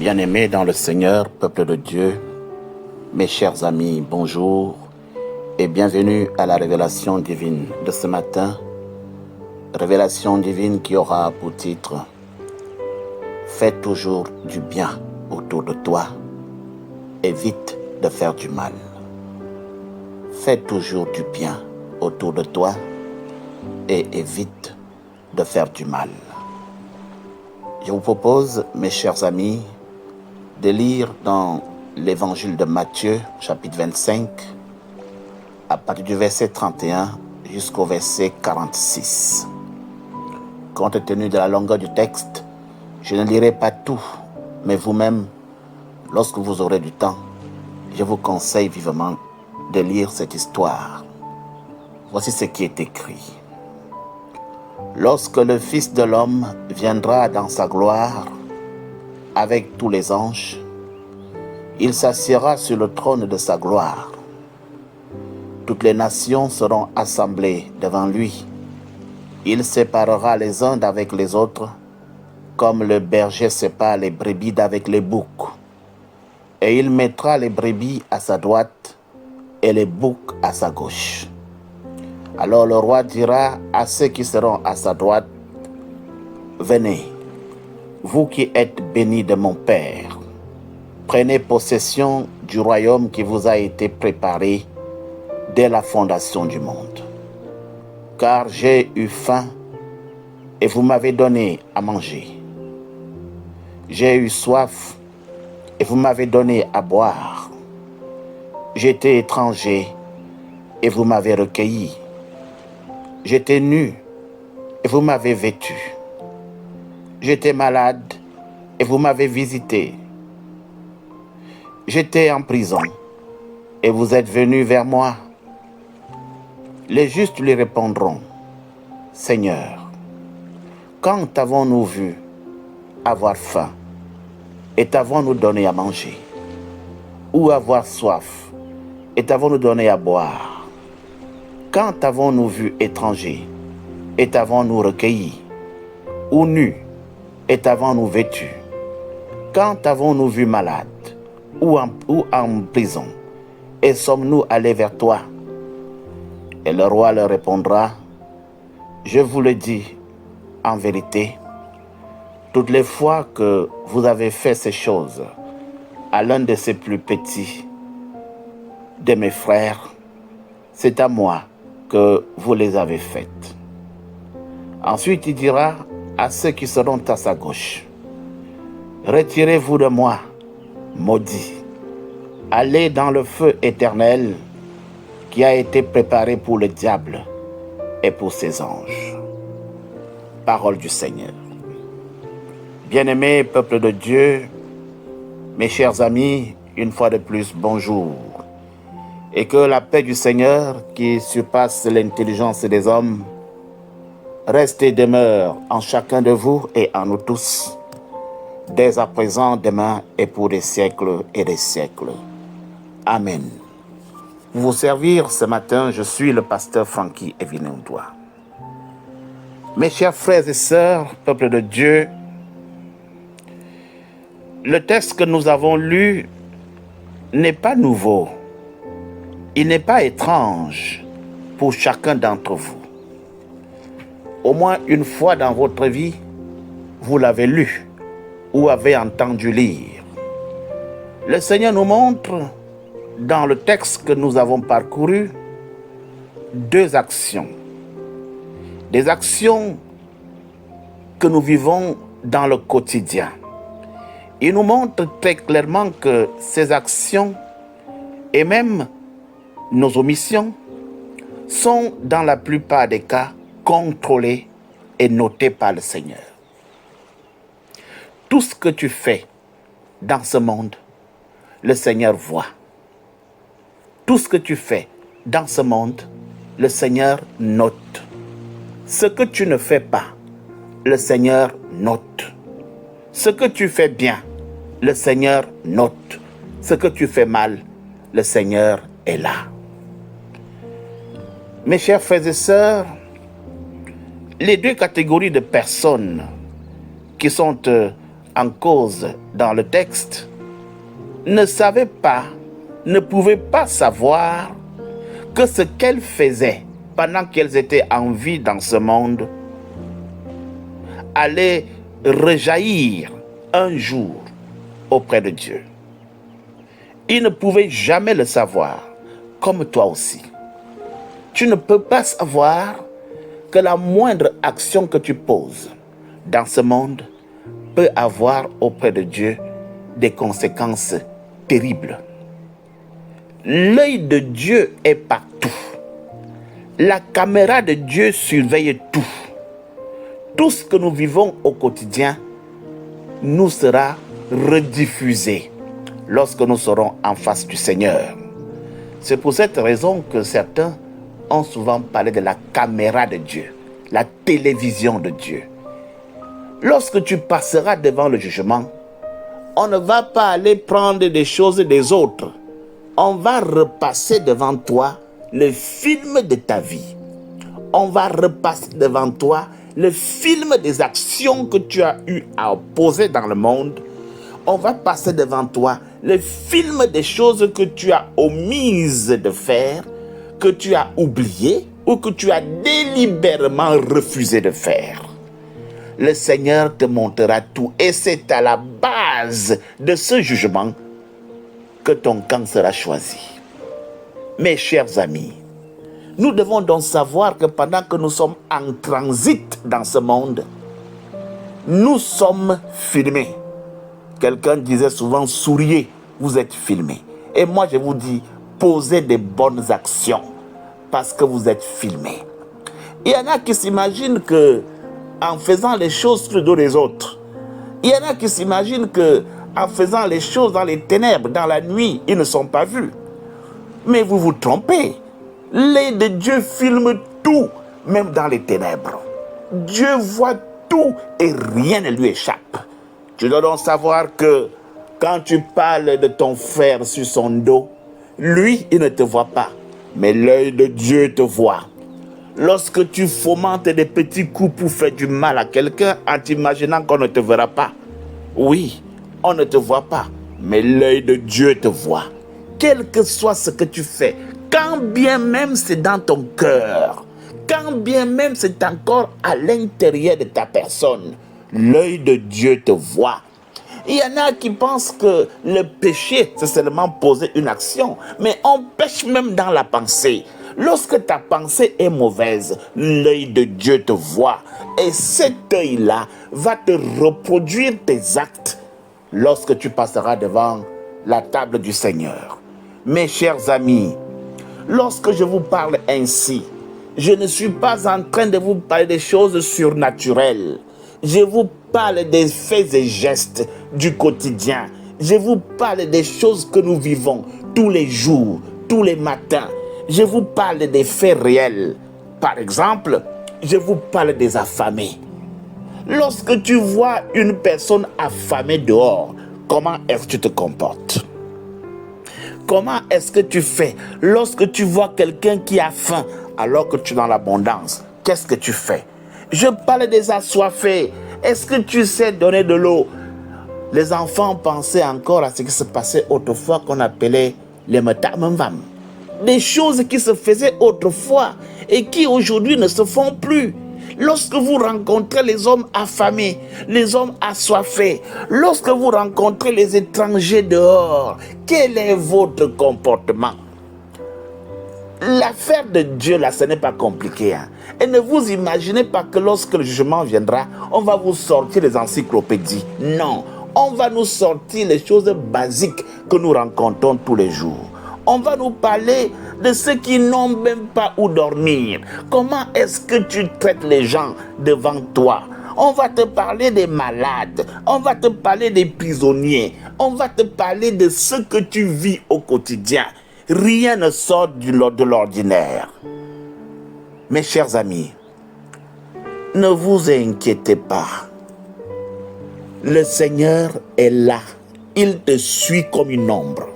Bien-aimés dans le Seigneur, peuple de Dieu, mes chers amis, bonjour et bienvenue à la révélation divine de ce matin. Révélation divine qui aura pour titre « Fais toujours du bien autour de toi, évite de faire du mal ». Fais toujours du bien autour de toi et évite de faire du mal. Je vous propose, mes chers amis, de lire dans l'évangile de Matthieu, chapitre 25, à partir du verset 31 jusqu'au verset 46. Compte tenu de la longueur du texte, je ne lirai pas tout, mais vous-même, lorsque vous aurez du temps, je vous conseille vivement de lire cette histoire. Voici ce qui est écrit. Lorsque le Fils de l'homme viendra dans sa gloire, avec tous les anges, il s'assiera sur le trône de sa gloire. Toutes les nations seront assemblées devant lui. Il séparera les uns d'avec les autres, comme le berger sépare les brebis d'avec les boucs. Et il mettra les brebis à sa droite et les boucs à sa gauche. Alors le roi dira à ceux qui seront à sa droite, « Venez, vous qui êtes bénis de mon Père, prenez possession du royaume qui vous a été préparé dès la fondation du monde. Car j'ai eu faim et vous m'avez donné à manger. J'ai eu soif et vous m'avez donné à boire. J'étais étranger et vous m'avez recueilli. J'étais nu et vous m'avez vêtu. J'étais malade et vous m'avez visité. J'étais en prison et vous êtes venus vers moi. » Les justes lui répondront, « Seigneur, quand t'avons-nous vu avoir faim et t'avons-nous donné à manger? Ou avoir soif et t'avons-nous donné à boire? Quand t'avons-nous vu étranger et t'avons-nous recueilli? Ou nu et t'avons-nous vêtu? Quand avons-nous vu malade ou en prison et sommes-nous allés vers toi? » Et le roi leur répondra, « Je vous le dis, en vérité, toutes les fois que vous avez fait ces choses à l'un de ces plus petits de mes frères, c'est à moi que vous les avez faites. » Ensuite il dira à ceux qui seront à sa gauche, « Retirez-vous de moi, maudits, allez dans le feu éternel qui a été préparé pour le diable et pour ses anges. » Parole du Seigneur. Bien-aimés, peuple de Dieu, mes chers amis, une fois de plus, bonjour. Et que la paix du Seigneur, qui surpasse l'intelligence des hommes, reste et demeure en chacun de vous et en nous tous, dès à présent, demain et pour des siècles et des siècles. Amen. Pour vous servir ce matin, je suis le pasteur Franky Evinondois. Mes chers frères et sœurs, peuple de Dieu, le texte que nous avons lu n'est pas nouveau. Il n'est pas étrange pour chacun d'entre vous. Au moins une fois dans votre vie, vous l'avez lu ou avez entendu lire. Le Seigneur nous montre, dans le texte que nous avons parcouru, deux actions. Des actions que nous vivons dans le quotidien. Il nous montre très clairement que ces actions et même nos omissions sont dans la plupart des cas contrôlées et notées par le Seigneur. Tout ce que tu fais dans ce monde, le Seigneur voit. Tout ce que tu fais dans ce monde, le Seigneur note. Ce que tu ne fais pas, le Seigneur note. Ce que tu fais bien, le Seigneur note. Ce que tu fais mal, le Seigneur est là. Mes chers frères et sœurs, les deux catégories de personnes qui sont en cause dans le texte ne savaient pas, ne pouvaient pas savoir que ce qu'elles faisaient pendant qu'elles étaient en vie dans ce monde allait rejaillir un jour auprès de Dieu. Ils ne pouvaient jamais le savoir, comme toi aussi. Tu ne peux pas savoir que la moindre action que tu poses dans ce monde peut avoir auprès de Dieu des conséquences terribles. L'œil de Dieu est partout. La caméra de Dieu surveille tout. Tout ce que nous vivons au quotidien nous sera rediffusé lorsque nous serons en face du Seigneur. C'est pour cette raison que certains ont souvent parlé de la caméra de Dieu, la télévision de Dieu. Lorsque tu passeras devant le jugement, on ne va pas aller prendre des choses des autres. On va repasser devant toi le film de ta vie. On va repasser devant toi le film des actions que tu as eu à poser dans le monde. On va passer devant toi le film des choses que tu as omises de faire, que tu as oublié ou que tu as délibérément refusé de faire. Le Seigneur te montrera tout et c'est à la base de ce jugement que ton camp sera choisi. Mes chers amis, nous devons donc savoir que pendant que nous sommes en transit dans ce monde, nous sommes filmés. Quelqu'un disait souvent, souriez, vous êtes filmés. Et moi je vous dis, posez des bonnes actions parce que vous êtes filmés. Il y en a qui s'imaginent que en faisant les choses sur le dos des autres, il y en a qui s'imaginent que en faisant les choses dans les ténèbres, dans la nuit, ils ne sont pas vus. Mais vous vous trompez. L'œil de Dieu filme tout, même dans les ténèbres. Dieu voit tout et rien ne lui échappe. Tu dois donc savoir que quand tu parles de ton frère sur son dos, lui, il ne te voit pas, mais l'œil de Dieu te voit. Lorsque tu fomentes des petits coups pour faire du mal à quelqu'un en t'imaginant qu'on ne te verra pas, oui, on ne te voit pas, mais l'œil de Dieu te voit. Quel que soit ce que tu fais, quand bien même c'est dans ton cœur, quand bien même c'est encore à l'intérieur de ta personne, l'œil de Dieu te voit. Il y en a qui pensent que le péché, c'est seulement poser une action, mais on pêche même dans la pensée. Lorsque ta pensée est mauvaise, l'œil de Dieu te voit. Et cet œil-là va te reproduire tes actes lorsque tu passeras devant la table du Seigneur. Mes chers amis, lorsque je vous parle ainsi, je ne suis pas en train de vous parler des choses surnaturelles. Je vous parle des faits et gestes du quotidien. Je vous parle des choses que nous vivons tous les jours, tous les matins. Je vous parle des faits réels. Par exemple, je vous parle des affamés. Lorsque tu vois une personne affamée dehors, comment est-ce que tu te comportes? Comment est-ce que tu fais lorsque tu vois quelqu'un qui a faim alors que tu es dans l'abondance? Qu'est-ce que tu fais? Je parle des assoiffés. Est-ce que tu sais donner de l'eau? Les enfants pensaient encore à ce qui se passait autrefois qu'on appelait les metamemvam. Des choses qui se faisaient autrefois et qui aujourd'hui ne se font plus. Lorsque vous rencontrez les hommes affamés, les hommes assoiffés, lorsque vous rencontrez les étrangers dehors, quel est votre comportement? L'affaire de Dieu, là, ce n'est pas compliqué. Et ne vous imaginez pas que lorsque le jugement viendra, on va vous sortir les encyclopédies. Non, on va nous sortir les choses basiques que nous rencontrons tous les jours. On va nous parler de ceux qui n'ont même pas où dormir. Comment est-ce que tu traites les gens devant toi? On va te parler des malades. On va te parler des prisonniers. On va te parler de ce que tu vis au quotidien. Rien ne sort de l'ordinaire. Mes chers amis, ne vous inquiétez pas. Le Seigneur est là. Il te suit comme une ombre.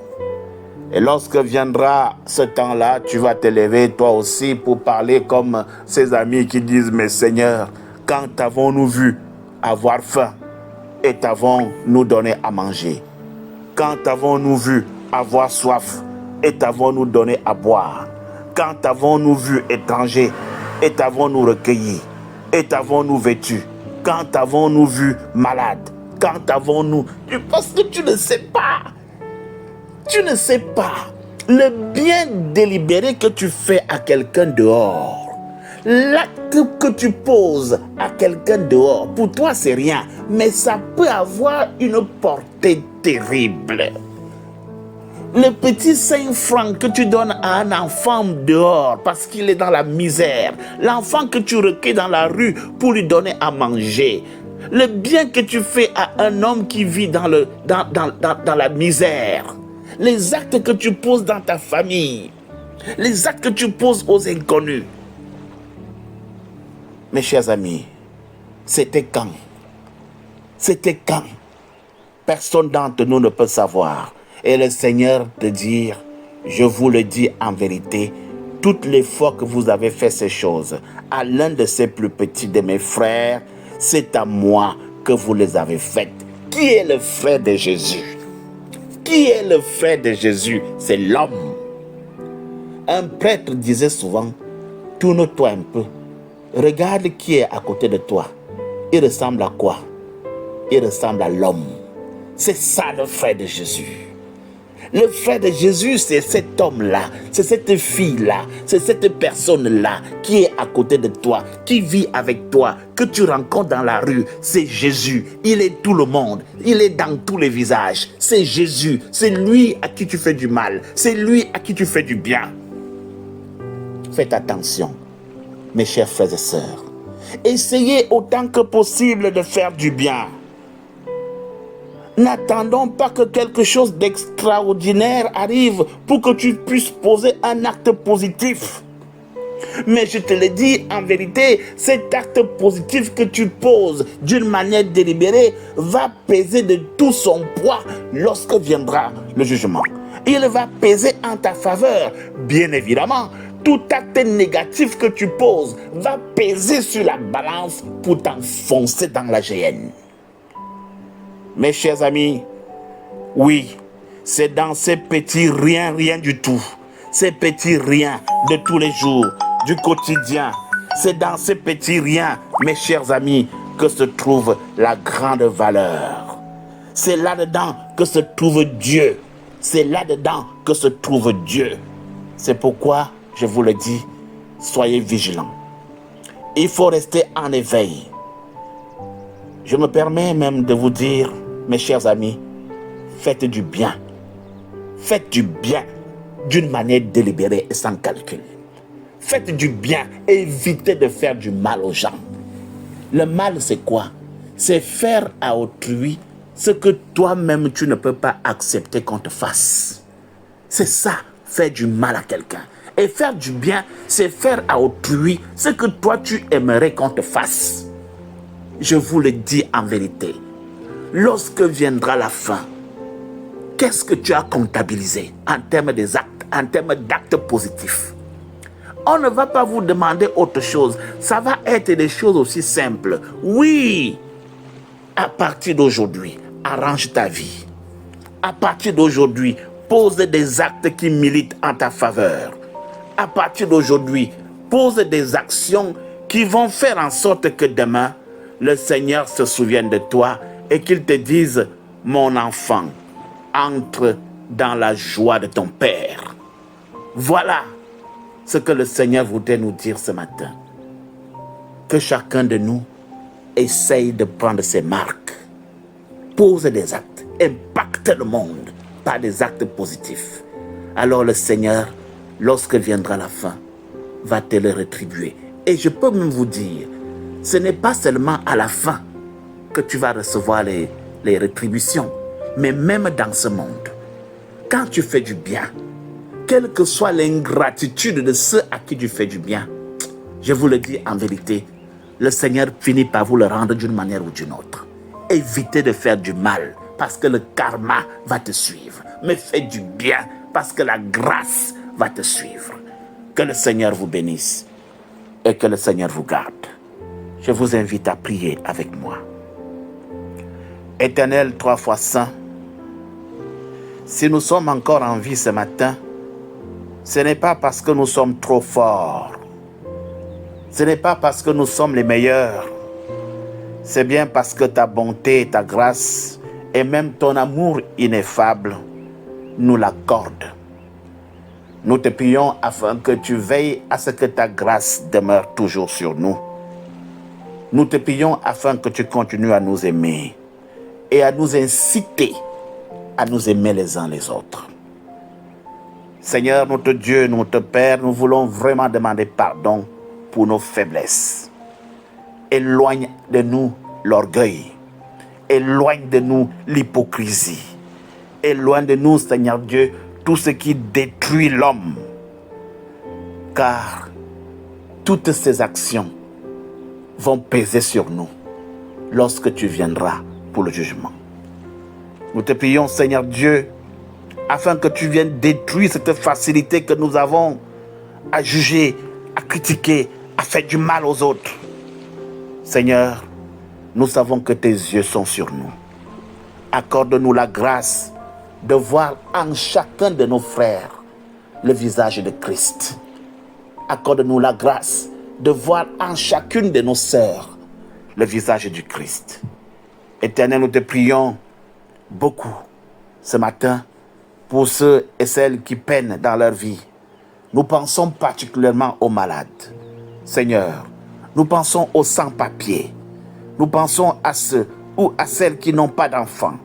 Et lorsque viendra ce temps-là, tu vas te lever toi aussi pour parler comme ces amis qui disent « Mais Seigneur, quand avons-nous vu avoir faim et t'avons nous donné à manger? Quand t'avons-nous vu avoir soif et t'avons-nous donné à boire? Quand t'avons-nous vu étranger et t'avons-nous recueilli? Et t'avons-nous vêtu? Quand t'avons-nous vu malade? Quand avons-nous... Parce que tu ne sais pas. Tu ne sais pas. Le bien délibéré que tu fais à quelqu'un dehors, l'acte que tu poses à quelqu'un dehors, pour toi c'est rien, mais ça peut avoir une portée terrible. Le petit 5 francs que tu donnes à un enfant dehors parce qu'il est dans la misère, l'enfant que tu recueilles dans la rue pour lui donner à manger, le bien que tu fais à un homme qui vit dans la misère, les actes que tu poses dans ta famille, les actes que tu poses aux inconnus. Mes chers amis, c'était quand? C'était quand? Personne d'entre nous ne peut savoir. Et le Seigneur te dit, je vous le dis en vérité, toutes les fois que vous avez fait ces choses à l'un de ces plus petits de mes frères, c'est à moi que vous les avez faites. Qui est le frère de Jésus? Qui est le frère de Jésus? C'est l'homme. Un prêtre disait souvent, tourne-toi un peu, regarde qui est à côté de toi. Il ressemble à quoi? Il ressemble à l'homme. C'est ça le frère de Jésus. Le frère de Jésus, c'est cet homme-là, c'est cette fille-là, c'est cette personne-là qui est à côté de toi, qui vit avec toi, que tu rencontres dans la rue. C'est Jésus. Il est tout le monde. Il est dans tous les visages. C'est Jésus. C'est lui à qui tu fais du mal. C'est lui à qui tu fais du bien. Faites attention, mes chers frères et sœurs. Essayez autant que possible de faire du bien. N'attendons pas que quelque chose d'extraordinaire arrive pour que tu puisses poser un acte positif. Mais je te le dis en vérité, cet acte positif que tu poses d'une manière délibérée va peser de tout son poids lorsque viendra le jugement. Il va peser en ta faveur, bien évidemment. Tout acte négatif que tu poses va peser sur la balance pour t'enfoncer dans la géhenne. Mes chers amis, oui, c'est dans ces petits rien du tout, ces petits riens de tous les jours, du quotidien, c'est dans ces petits riens, mes chers amis, que se trouve la grande valeur. C'est là-dedans que se trouve Dieu. C'est là-dedans que se trouve Dieu. C'est pourquoi, je vous le dis, soyez vigilants. Il faut rester en éveil. Je me permets même de vous dire, mes chers amis, faites du bien. Faites du bien d'une manière délibérée et sans calcul. Faites du bien et évitez de faire du mal aux gens. Le mal, c'est quoi? C'est faire à autrui ce que toi-même tu ne peux pas accepter qu'on te fasse. C'est ça, faire du mal à quelqu'un. Et faire du bien, c'est faire à autrui ce que toi tu aimerais qu'on te fasse. Je vous le dis en vérité. Lorsque viendra la fin, qu'est-ce que tu as comptabilisé en termes des actes, en termes d'actes positifs? On ne va pas vous demander autre chose. Ça va être des choses aussi simples. Oui, à partir d'aujourd'hui, arrange ta vie. À partir d'aujourd'hui, pose des actes qui militent en ta faveur. À partir d'aujourd'hui, pose des actions qui vont faire en sorte que demain, le Seigneur se souvienne de toi et qu'il te dise, mon enfant, entre dans la joie de ton Père. Voilà ce que le Seigneur voudrait nous dire ce matin. Que chacun de nous essaye de prendre ses marques, pose des actes, impacte le monde par des actes positifs. Alors le Seigneur, lorsque viendra la fin, va te le rétribuer. Et je peux même vous dire, ce n'est pas seulement à la fin que tu vas recevoir les rétributions, mais même dans ce monde. Quand tu fais du bien, quelle que soit l'ingratitude de ceux à qui tu fais du bien, je vous le dis en vérité, le Seigneur finit par vous le rendre d'une manière ou d'une autre. Évitez de faire du mal, parce que le karma va te suivre. Mais faites du bien, parce que la grâce va te suivre. Que le Seigneur vous bénisse et que le Seigneur vous garde. Je vous invite à prier avec moi. Éternel, 3 fois saint, si nous sommes encore en vie ce matin, ce n'est pas parce que nous sommes trop forts. Ce n'est pas parce que nous sommes les meilleurs. C'est bien parce que ta bonté, ta grâce et même ton amour ineffable nous l'accordent. Nous te prions afin que tu veilles à ce que ta grâce demeure toujours sur nous. Nous te prions afin que tu continues à nous aimer et à nous inciter à nous aimer les uns les autres. Seigneur, notre Dieu, notre Père, nous voulons vraiment demander pardon pour nos faiblesses. Éloigne de nous l'orgueil. Éloigne de nous l'hypocrisie. Éloigne de nous, Seigneur Dieu, tout ce qui détruit l'homme. Car toutes ces actions vont peser sur nous lorsque tu viendras pour le jugement. Nous te prions, Seigneur Dieu, afin que tu viennes détruire cette facilité que nous avons à juger, à critiquer, à faire du mal aux autres. Seigneur, nous savons que tes yeux sont sur nous. Accorde-nous la grâce de voir en chacun de nos frères le visage de Christ. Accorde-nous la grâce de voir en chacune de nos sœurs le visage du Christ. Éternel, nous te prions beaucoup ce matin pour ceux et celles qui peinent dans leur vie. Nous pensons particulièrement aux malades. Seigneur, nous pensons aux sans-papiers. Nous pensons à ceux ou à celles qui n'ont pas d'enfants.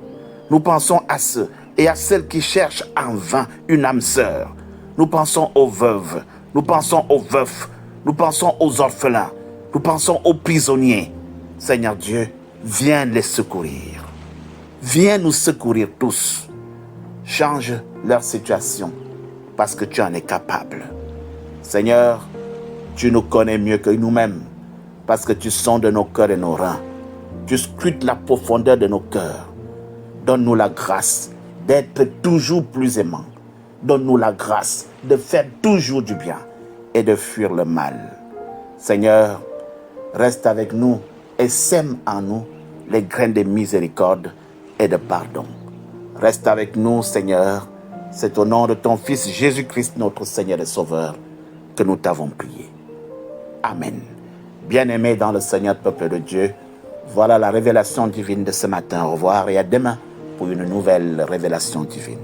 Nous pensons à ceux et à celles qui cherchent en vain une âme sœur. Nous pensons aux veuves. Nous pensons aux veufs. Nous pensons aux orphelins. Nous pensons aux prisonniers. Seigneur Dieu, viens les secourir. Viens nous secourir tous. Change leur situation parce que tu en es capable. Seigneur, tu nous connais mieux que nous-mêmes parce que tu sondes nos cœurs et nos reins. Tu scrutes la profondeur de nos cœurs. Donne-nous la grâce d'être toujours plus aimants. Donne-nous la grâce de faire toujours du bien et de fuir le mal. Seigneur, reste avec nous et sème en nous les graines de miséricorde et de pardon. Reste avec nous, Seigneur. C'est au nom de ton Fils Jésus-Christ, notre Seigneur et Sauveur, que nous t'avons prié. Amen. Bien-aimés dans le Seigneur, peuple de Dieu, voilà la révélation divine de ce matin. Au revoir et à demain pour une nouvelle révélation divine.